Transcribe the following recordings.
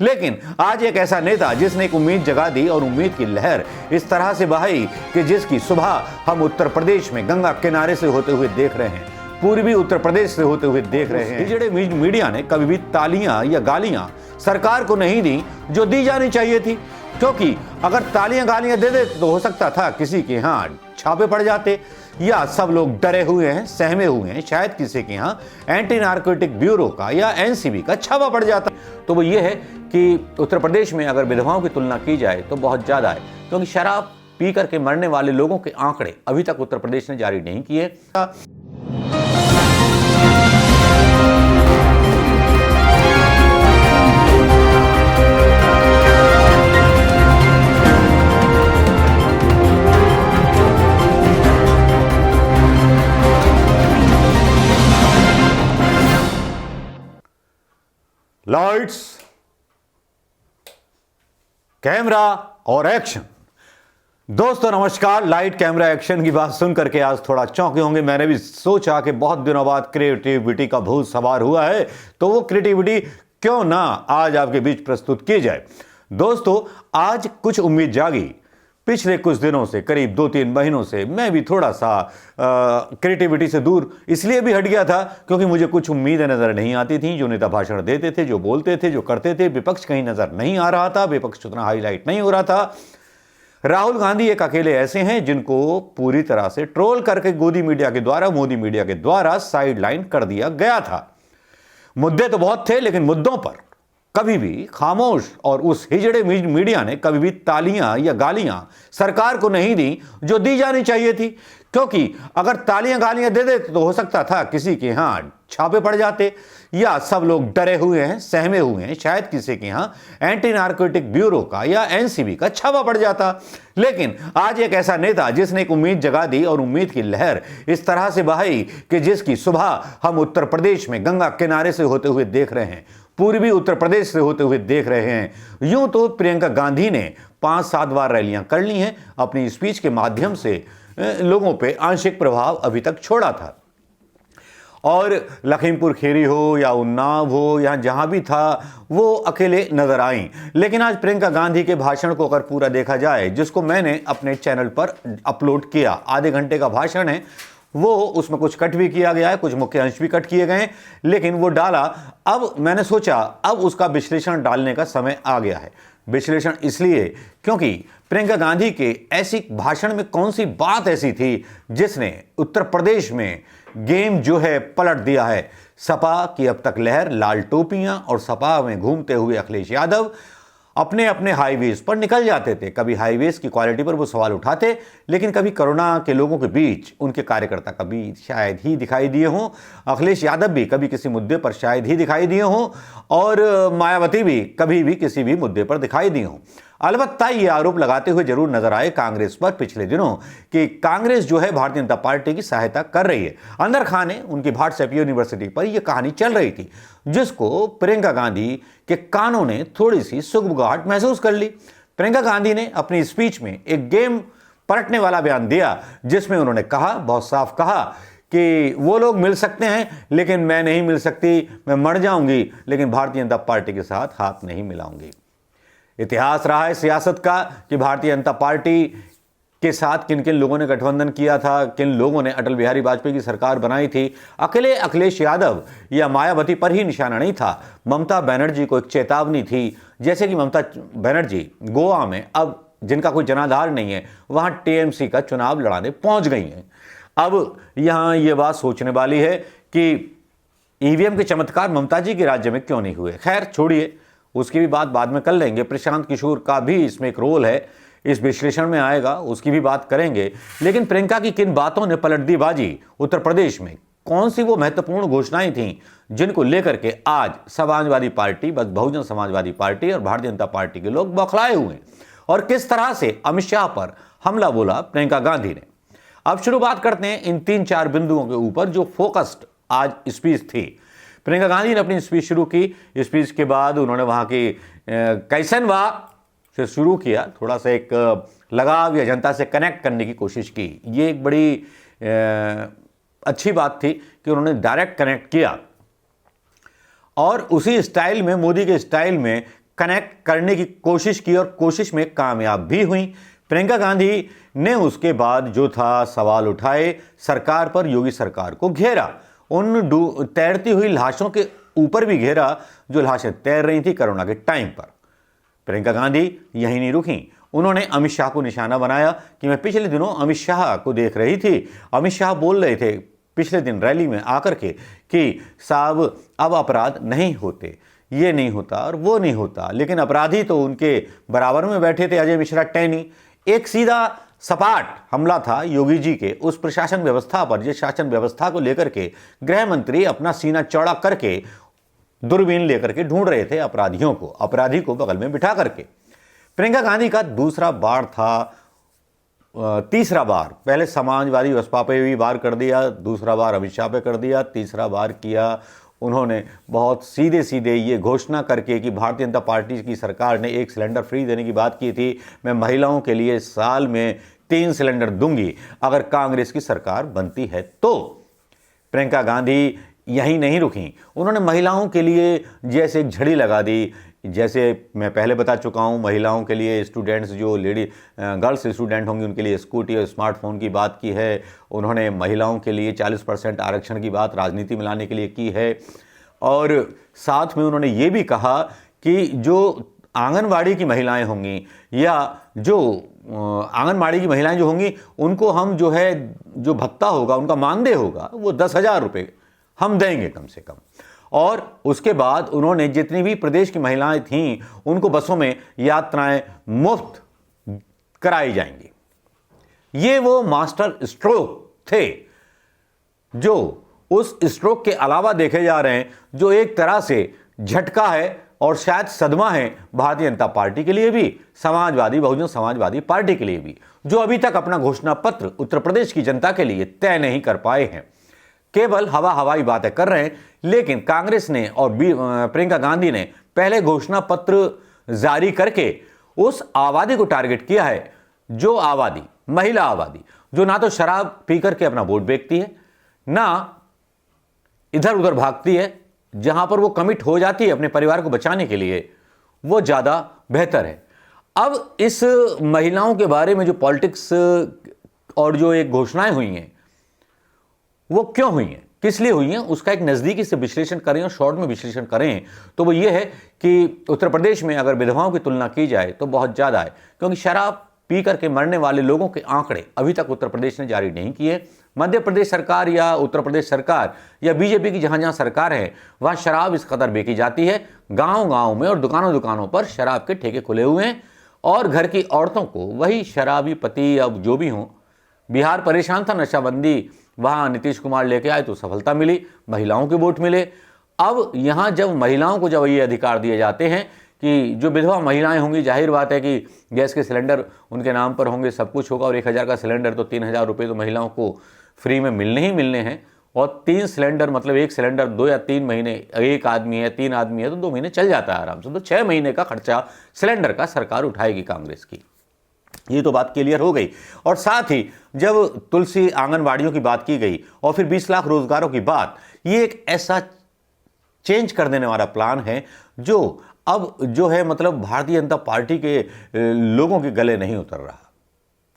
लेकिन आज एक ऐसा नेता जिसने एक उम्मीद जगा दी और उम्मीद की लहर इस तरह से बहाई कि जिसकी सुबह हम उत्तर प्रदेश में गंगा किनारे से होते हुए देख रहे हैं, पूर्वी उत्तर प्रदेश से होते हुए देख रहे हैं। हिजड़े मीडिया ने कभी भी तालियां या गालियां सरकार को नहीं दी जो दी जानी चाहिए थी, क्योंकि अगर तालियां गालियां दे देते तो हो सकता था किसी के यहाँ छापे पड़ जाते, या सब लोग डरे हुए हैं, सहमे हुए हैं, शायद किसी के यहाँ एंटी नारकोटिक ब्यूरो का या एनसीबी का छापा पड़ जाता। तो वो ये है कि उत्तर प्रदेश में अगर विधवाओं की तुलना की जाए तो बहुत ज्यादा है, क्योंकि शराब पी करके मरने वाले लोगों के आंकड़े अभी तक उत्तर प्रदेश ने जारी नहीं किए। लाइट्स, कैमरा और एक्शन। दोस्तों नमस्कार। लाइट कैमरा एक्शन की बात सुन करके आज थोड़ा चौंके होंगे। मैंने भी सोचा कि बहुत दिनों बाद क्रिएटिविटी का भूत सवार हुआ है, तो वो क्रिएटिविटी क्यों ना आज आपके बीच प्रस्तुत की जाए। दोस्तों आज कुछ उम्मीद जागी। पिछले कुछ दिनों से, करीब 2-3 महीनों से मैं भी थोड़ा सा क्रिएटिविटी से दूर इसलिए भी हट गया था क्योंकि मुझे कुछ उम्मीदें नजर नहीं आती थी। जो नेता भाषण देते थे, जो बोलते थे, जो करते थे, विपक्ष कहीं नजर नहीं आ रहा था, विपक्ष उतना हाईलाइट नहीं हो रहा था। राहुल गांधी एक अकेले ऐसे हैं जिनको पूरी तरह से ट्रोल करके मोदी मीडिया के द्वारा साइडलाइन कर दिया गया था। मुद्दे तो बहुत थे, लेकिन मुद्दों पर कभी भी खामोश, और उस हिजड़े मीडिया ने कभी भी तालियां या गालियां सरकार को नहीं दी जो दी जानी चाहिए थी, क्योंकि अगर तालियां गालियां दे देते तो हो सकता था किसी के यहाँ छापे पड़ जाते, या सब लोग डरे हुए हैं, सहमे हुए हैं, शायद किसी के यहाँ एंटी नारकोटिक ब्यूरो का या एनसीबी का छापा पड़ जाता। लेकिन आज एक ऐसा नेता जिसने एक उम्मीद जगा दी और उम्मीद की लहर इस तरह से बहाई कि जिसकी सुबह हम उत्तर प्रदेश में गंगा किनारे से होते हुए देख रहे हैं, पूर्वी उत्तर प्रदेश से होते हुए देख रहे हैं। यूं तो प्रियंका गांधी ने 5-7 बार रैलियां कर ली हैं, अपनी स्पीच के माध्यम से लोगों पे आंशिक प्रभाव अभी तक छोड़ा था, और लखीमपुर खीरी हो या उन्नाव हो या जहां भी था वो अकेले नजर आई। लेकिन आज प्रियंका गांधी के भाषण को अगर पूरा देखा जाए, जिसको मैंने अपने चैनल पर अपलोड किया, आधे घंटे का भाषण है वो, उसमें कुछ कट भी किया गया है, कुछ मुख्य अंश भी कट किए गए, लेकिन वो डाला। अब मैंने सोचा अब उसका विश्लेषण डालने का समय आ गया है। विश्लेषण इसलिए क्योंकि प्रियंका गांधी के ऐसी भाषण में कौन सी बात ऐसी थी जिसने उत्तर प्रदेश में गेम जो है पलट दिया है। सपा की अब तक लहर, लाल टोपियां और सपा में घूमते हुए अखिलेश यादव अपने अपने हाईवेज पर निकल जाते थे। कभी हाईवेज की क्वालिटी पर वो सवाल उठाते, लेकिन कभी कोरोना के लोगों के बीच उनके कार्यकर्ता कभी शायद ही दिखाई दिए हों, अखिलेश यादव भी कभी किसी मुद्दे पर शायद ही दिखाई दिए हों, और मायावती भी कभी भी किसी भी मुद्दे पर दिखाई दी हों। अलबत्ता ये आरोप लगाते हुए जरूर नजर आए कांग्रेस पर पिछले दिनों कि कांग्रेस जो है भारतीय जनता पार्टी की सहायता कर रही है। अंदर खाने उनकी व्हाट्सएप यूनिवर्सिटी पर यह कहानी चल रही थी, जिसको प्रियंका गांधी के कानों ने थोड़ी सी सुगबुगाहट महसूस कर ली। प्रियंका गांधी ने अपनी स्पीच में एक गेम पलटने वाला बयान दिया, जिसमें उन्होंने कहा, बहुत साफ कहा कि वो लोग मिल सकते हैं लेकिन मैं नहीं मिल सकती, मैं मर जाऊंगी लेकिन भारतीय जनता पार्टी के साथ हाथ नहीं मिलाऊंगी। इतिहास रहा है सियासत का कि भारतीय जनता पार्टी के साथ किन किन लोगों ने गठबंधन किया था, किन लोगों ने अटल बिहारी वाजपेयी की सरकार बनाई थी। अकेले अखिलेश यादव या मायावती पर ही निशाना नहीं था, ममता बनर्जी को एक चेतावनी थी। जैसे कि ममता बनर्जी गोवा में अब जिनका कोई जनाधार नहीं है, वहां टीएमसी का चुनाव लड़ाने पहुंच गई हैं। अब यहां यह बात सोचने वाली है कि ईवीएम के चमत्कार ममता जी के राज्य में क्यों नहीं हुए। खैर छोड़िए, उसकी भी बात बाद में कर लेंगे। प्रशांत किशोर का भी इसमें एक रोल है, इस विश्लेषण में आएगा, उसकी भी बात करेंगे। लेकिन प्रियंका की किन बातों ने पलट दी बाजी उत्तर प्रदेश में, कौन सी वो महत्वपूर्ण घोषणाएं थीं जिनको लेकर के आज समाजवादी पार्टी, बहुजन समाजवादी पार्टी और भारतीय जनता पार्टी के लोग बौखलाए हुए हैं, और किस तरह से अमित शाह पर हमला बोला प्रियंका गांधी ने। अब शुरुआत करते हैं इन 3-4 बिंदुओं के ऊपर जो फोकस्ड आज स्पीच थी। प्रियंका गांधी ने अपनी स्पीच शुरू की। स्पीच के बाद उन्होंने वहां की कैसन वाह से शुरू किया, थोड़ा सा एक लगाव या जनता से कनेक्ट करने की कोशिश की। ये एक बड़ी अच्छी बात थी कि उन्होंने डायरेक्ट कनेक्ट किया, और उसी स्टाइल में, मोदी के स्टाइल में कनेक्ट करने की कोशिश की और कोशिश में कामयाब भी हुई। प्रियंका गांधी ने उसके बाद जो था सवाल उठाए, सरकार पर, योगी सरकार को घेरा, उन तैरती हुई लाशों के ऊपर भी घेरा जो लाशें तैर रही थी कोरोना के टाइम पर। प्रियंका गांधी यहीं नहीं रुकी, उन्होंने अमित शाह को निशाना बनाया कि मैं पिछले दिनों अमित शाह को देख रही थी। अमित शाह बोल रहे थे पिछले दिन रैली में आकर के कि साहब अब अपराध नहीं होते, ये नहीं होता और वो नहीं होता, लेकिन अपराधी तो उनके बराबर में बैठे थे अजय मिश्रा टैनी। एक सीधा सपाट हमला था योगी जी के उस प्रशासन व्यवस्था पर, जिस शासन व्यवस्था को लेकर के गृह मंत्री अपना सीना चौड़ा करके दूरबीन लेकर के ढूंढ रहे थे अपराधियों को, अपराधी को बगल में बिठा करके। प्रियंका गांधी का दूसरा बार था, तीसरा बार, पहले समाजवादी बसपा पे भी वार कर दिया, दूसरा बार अमित शाह पे कर दिया, तीसरा बार किया उन्होंने बहुत सीधे सीधे ये घोषणा करके कि भारतीय जनता पार्टी की सरकार ने 1 सिलेंडर फ्री देने की बात की थी। मैं महिलाओं के लिए साल में 3 सिलेंडर दूंगी अगर कांग्रेस की सरकार बनती है तो। प्रियंका गांधी यहीं नहीं रुकी, उन्होंने महिलाओं के लिए जैसे एक झड़ी लगा दी। जैसे मैं पहले बता चुका हूं, महिलाओं के लिए स्टूडेंट्स जो गर्ल्स स्टूडेंट होंगी उनके लिए स्कूटी और स्मार्टफोन की बात की है। उन्होंने महिलाओं के लिए 40% आरक्षण की बात राजनीति में लाने के लिए की है। और साथ में उन्होंने ये भी कहा कि जो आंगनवाड़ी की महिलाएं होंगी या जो आंगनवाड़ी की महिलाएं जो होंगी उनको हम जो भत्ता होगा, उनका मानदेय होगा, वो 10,000 रुपये हम देंगे कम से कम। और उसके बाद उन्होंने जितनी भी प्रदेश की महिलाएं थीं उनको बसों में यात्राएं मुफ्त कराई जाएंगी। ये वो मास्टर स्ट्रोक थे जो उस स्ट्रोक के अलावा देखे जा रहे हैं, जो एक तरह से झटका है और शायद सदमा है भारतीय जनता पार्टी के लिए भी, समाजवादी बहुजन समाजवादी पार्टी के लिए भी, जो अभी तक अपना घोषणा पत्र उत्तर प्रदेश की जनता के लिए तय नहीं कर पाए हैं, केवल हवाई बातें कर रहे हैं। लेकिन कांग्रेस ने और प्रियंका गांधी ने पहले घोषणा पत्र जारी करके उस आबादी को टारगेट किया है, जो आबादी, महिला आबादी, जो ना तो शराब पी करके अपना वोट बेचती है, ना इधर उधर भागती है, जहां पर वो कमिट हो जाती है अपने परिवार को बचाने के लिए, वो ज्यादा बेहतर है। अब इस महिलाओं के बारे में जो पॉलिटिक्स और जो एक घोषणाएं हुई हैं वो क्यों हुई हैं, किस लिए हुई हैं, उसका एक नज़दीकी से विश्लेषण करें और शॉर्ट में विश्लेषण करें तो वो ये है कि उत्तर प्रदेश में अगर विधवाओं की तुलना की जाए तो बहुत ज़्यादा है, क्योंकि शराब पी करके मरने वाले लोगों के आंकड़े अभी तक उत्तर प्रदेश ने जारी नहीं किए। मध्य प्रदेश सरकार या उत्तर प्रदेश सरकार या बीजेपी की जहाँ जहाँ सरकार है वहाँ शराब इस कदर बेची जाती है, गाँव में और दुकानों पर शराब के ठेके खुले हुए हैं और घर की औरतों को वही शराबी पति अब जो भी हों। बिहार परेशान था, नशाबंदी वहाँ नीतीश कुमार लेके आए तो सफलता मिली, महिलाओं के वोट मिले। अब यहाँ जब महिलाओं को जब ये अधिकार दिए जाते हैं कि जो विधवा महिलाएं होंगी, जाहिर बात है कि गैस के सिलेंडर उनके नाम पर होंगे, सब कुछ होगा, और 1,000 का सिलेंडर तो 3,000 रुपये तो महिलाओं को फ्री में मिलने ही मिलने हैं। और 3 सिलेंडर मतलब एक सिलेंडर 2 या 3 महीने, एक आदमी है 3 आदमी है तो 2 महीने चल जाता है आराम से, तो 6 महीने का खर्चा सिलेंडर का सरकार उठाएगी कांग्रेस की। ये तो बात क्लियर हो गई। और साथ ही जब तुलसी आंगनवाड़ियों की बात की गई और फिर 20 लाख रोजगारों की बात, ये एक ऐसा चेंज कर देने वाला प्लान है जो अब जो है मतलब भारतीय जनता पार्टी के लोगों के गले नहीं उतर रहा।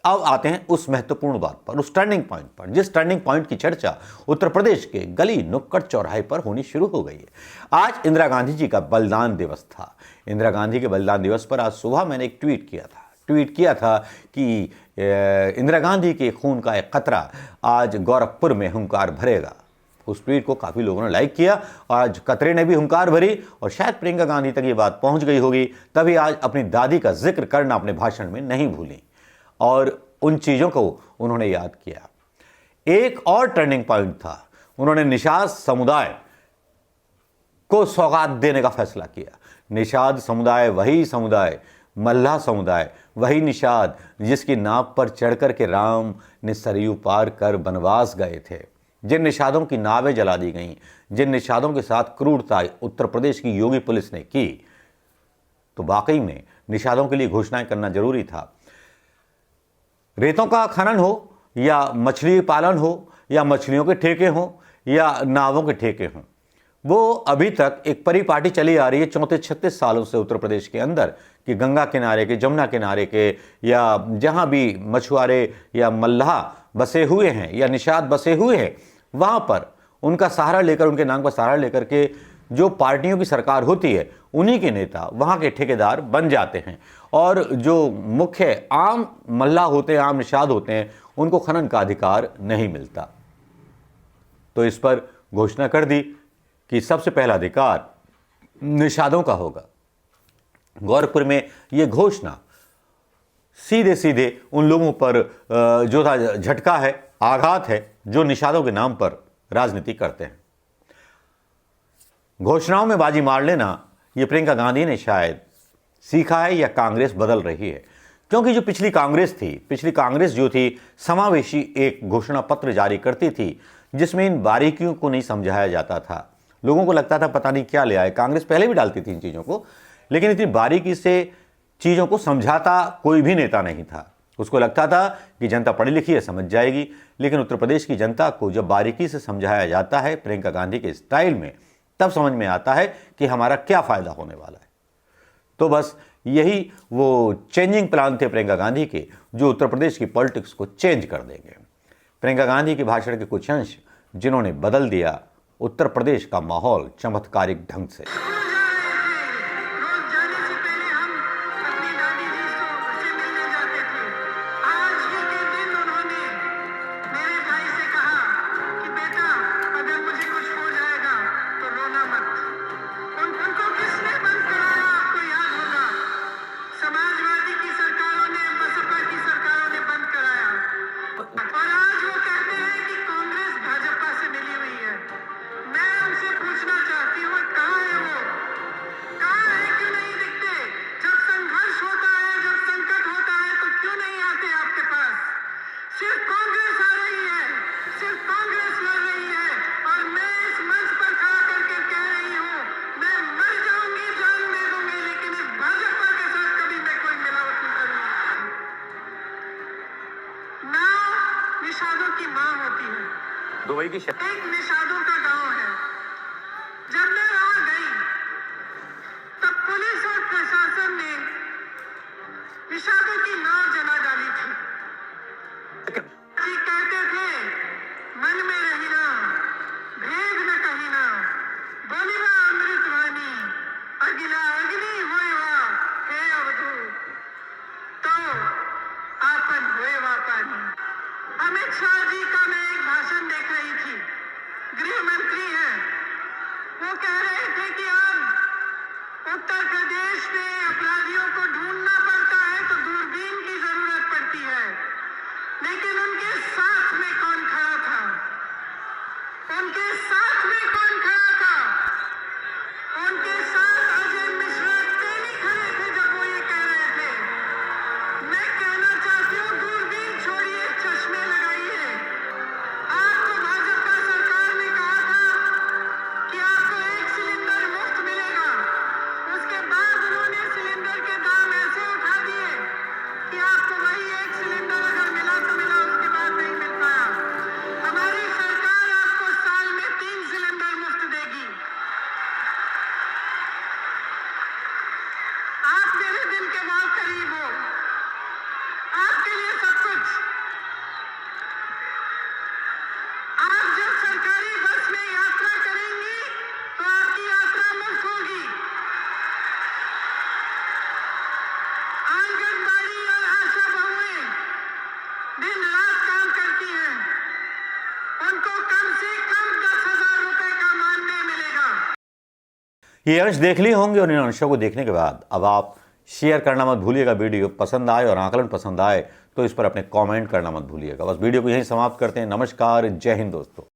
अब आते हैं उस महत्वपूर्ण बात पर, उस टर्निंग पॉइंट पर, जिस टर्निंग पॉइंट की चर्चा उत्तर प्रदेश के गली नुक्कड़ चौराहे पर होनी शुरू हो गई है। आज इंदिरा गांधी जी का बलिदान दिवस था। इंदिरा गांधी के बलिदान दिवस पर आज सुबह मैंने एक ट्वीट किया था कि इंदिरा गांधी के खून का एक कतरा आज गोरखपुर में हुंकार भरेगा। उस ट्वीट को काफ़ी लोगों ने लाइक किया। आज कतरे ने भी हुंकार भरी और शायद प्रियंका गांधी तक ये बात पहुंच गई होगी, तभी आज अपनी दादी का जिक्र करना अपने भाषण में नहीं भूली और उन चीज़ों को उन्होंने याद किया। एक और टर्निंग पॉइंट था, उन्होंने निषाद समुदाय को सौगात देने का फैसला किया। निषाद समुदाय वही समुदाय, मल्लाह समुदाय वही निषाद जिसकी नाव पर चढ़कर के राम ने सरयू पार कर वनवास गए थे, जिन निषादों की नावें जला दी गईं, जिन निषादों के साथ क्रूरता उत्तर प्रदेश की योगी पुलिस ने की, तो वाकई में निषादों के लिए घोषणाएं करना जरूरी था। रेतों का खनन हो या मछली पालन हो या मछलियों के ठेके हों या नावों के ठेके हों, वो अभी तक एक परिपाटी चली आ रही है 34-36 सालों से उत्तर प्रदेश के अंदर कि गंगा किनारे के, जमुना किनारे के, या जहां भी मछुआरे या मल्लाह बसे हुए हैं या निषाद बसे हुए हैं, वहां पर उनका सहारा लेकर, उनके नाम का सहारा लेकर के जो पार्टियों की सरकार होती है, उन्हीं के नेता वहां के ठेकेदार बन जाते हैं और जो मुख्य आम मल्लाह होते हैं, आम निषाद होते हैं, उनको खनन का अधिकार नहीं मिलता। तो इस पर घोषणा कर दी कि सबसे पहला अधिकार निषादों का होगा। गोरखपुर में यह घोषणा सीधे सीधे उन लोगों पर जो झटका है, आघात है, जो निषादों के नाम पर राजनीति करते हैं। घोषणाओं में बाजी मार लेना यह प्रियंका गांधी ने शायद सीखा है या कांग्रेस बदल रही है, क्योंकि जो पिछली कांग्रेस जो थी, समावेशी एक घोषणा पत्र जारी करती थी जिसमें इन बारीकियों को नहीं समझाया जाता था। लोगों को लगता था पता नहीं क्या ले आए। कांग्रेस पहले भी डालती थी इन चीज़ों को, लेकिन इतनी बारीकी से चीज़ों को समझाता कोई भी नेता नहीं था। उसको लगता था कि जनता पढ़ी लिखी है, समझ जाएगी। लेकिन उत्तर प्रदेश की जनता को जब बारीकी से समझाया जाता है प्रियंका गांधी के स्टाइल में, तब समझ में आता है कि हमारा क्या फ़ायदा होने वाला है। तो बस यही वो चेंजिंग प्लान थे प्रियंका गांधी के, जो उत्तर प्रदेश की पॉलिटिक्स को चेंज कर देंगे। प्रियंका गांधी के भाषण के कुछ अंश जिन्होंने बदल दिया उत्तर प्रदेश का माहौल चमत्कारिक ढंग से। निषादों की मां होती है। दुबई की एक निषादों का गांव है। जब मैं वहां गई तब पुलिस और प्रशासन ने निषादों की नाव जला डाली थी। जी कहते थे, मन में रहिना, भेद न कहिना, बोलिवा अमृत वाणी, अगिला अग्नि होएवा हे अवधू, तो आपन होएवा पानी। अमित शाह जी का मैं एक भाषण देख रही थी, गृह मंत्री हैं, वो कह रहे थे कि अब उत्तर प्रदेश में अपराधियों को ढूंढना पड़ता है तो दूरबीन की जरूरत पड़ती है, लेकिन उनके साथ में कौन खड़ा था? उनके साथ में कौन खड़ा था? उनके साथ अजय मिश्रा तेली खड़े थे जब वो ये कह रहे थे। मैं कहना चाहती हूँ, दूरबीन छोड़िए, चश्मे लगाइए। आपको भाजपा सरकार ने कहा था कि आपको 1 सिलेंडर मुफ्त मिलेगा। उसके बाद उन्होंने सिलेंडर के दाम ऐसे उठा दिए कि आपको वही 1 सिलेंडर अगर मिला तो मिला, उसके बाद नहीं मिल पाया। हमारी सरकार आपको साल में 3 सिलेंडर मुफ्त देगी। आप मेरे दिल के बहुत करीब हो, आपके लिए सब कुछ। आप जब सरकारी बस में यात्रा करेंगी तो आपकी यात्रा मुफ्त होगी। आंगनबाड़ी और आशा बहुएं दिन रात काम करती हैं, उनको कम से कम 10,000 रुपए का मानदेय मिलेगा। ये अंश देख लिए होंगे और इन अंशों को देखने के बाद अब आप शेयर करना मत भूलिएगा। वीडियो पसंद आए और आकलन पसंद आए तो इस पर अपने कमेंट करना मत भूलिएगा। बस वीडियो को यहीं समाप्त करते हैं। नमस्कार, जय हिंद दोस्तों।